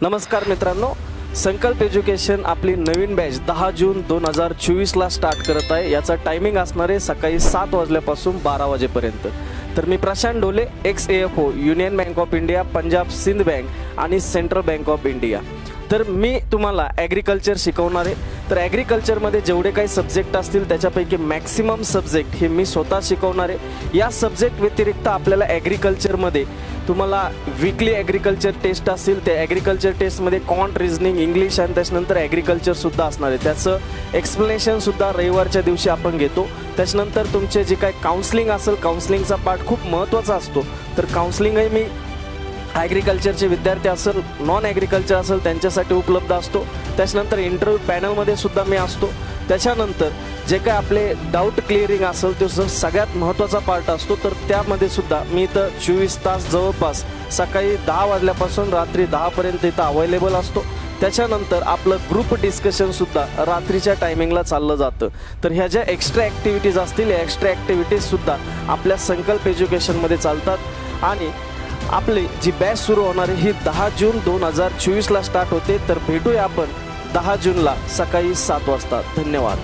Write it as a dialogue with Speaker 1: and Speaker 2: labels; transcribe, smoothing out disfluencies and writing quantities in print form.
Speaker 1: नमस्कार मित्रांनो, संकल्प एज्युकेशन आपली नवीन बॅच 10 जून 2024ला स्टार्ट करत आहे। याचा टायमिंग असणार आहे सकाळी 7 वाजल्यापासून 12 वाजेपर्यंत। तर मी Prashant Dole, XAFO, Union Bank of India, Punjab Sindh Bank आणि सेंट्रल बँक ऑफ इंडिया। तर मी तुम्हाला ॲग्रिकल्चर शिकवणार आहे। तर ॲग्रिकल्चरमध्ये जेवढे काही सब्जेक्ट असतील त्याच्यापैकी मॅक्सिमम सब्जेक्ट हे मी स्वतः शिकवणार आहे। या सब्जेक्ट व्यतिरिक्त आपल्याला ॲग्रिकल्चरमध्ये तुम्हाला वीकली ॲग्रिकल्चर टेस्ट असतील, त्या ॲग्रिकल्चर टेस्टमध्ये क्वांट, रिझनिंग, इंग्लिश आणि त्याच्यानंतर ॲग्रिकल्चरसुद्धा असणार आहे। त्याचं एक्सप्लेनेशनसुद्धा रविवारच्या दिवशी आपण घेतो। त्याच्यानंतर तुमचे जे काही काउन्सिलिंग असेल, काउन्सिलिंगचा पार्ट खूप महत्त्वाचा असतो। तर काउन्सिलिंगही मी ॲग्रिकल्चरचे विद्यार्थी असेल, नॉन ॲग्रिकल्चर असेल त्यांच्यासाठी उपलब्ध असतो। त्याच्यानंतर इंटरव्ह्यू पॅनलमध्ये सुद्धा मी असतो। त्याच्यानंतर जे काय आपले डाऊट क्लिअरिंग असेल तो सगळ्यात महत्त्वाचा पार्ट असतो। तर त्यामध्ये सुद्धा मी इथं 24 तास जवळपास सकाळी 10 वाजल्यापासून रात्री 10 पर्यंत इथं अवेलेबल असतो। त्याच्यानंतर आपलं ग्रुप डिस्कशनसुद्धा रात्रीच्या टायमिंगला चाललं जातं। तर ह्या ज्या एक्स्ट्रा ॲक्टिव्हिटीज असतील, या एक्स्ट्रा ॲक्टिव्हिटीजसुद्धा आपल्या संकल्प एज्युकेशनमध्ये चालतात। आणि आपली जी बॅच सुरू होणार आहे ही 10 जून 2024ला स्टार्ट होते। तर भेटूया आपण 10 जूनला सकाळी 7 वाजता। धन्यवाद।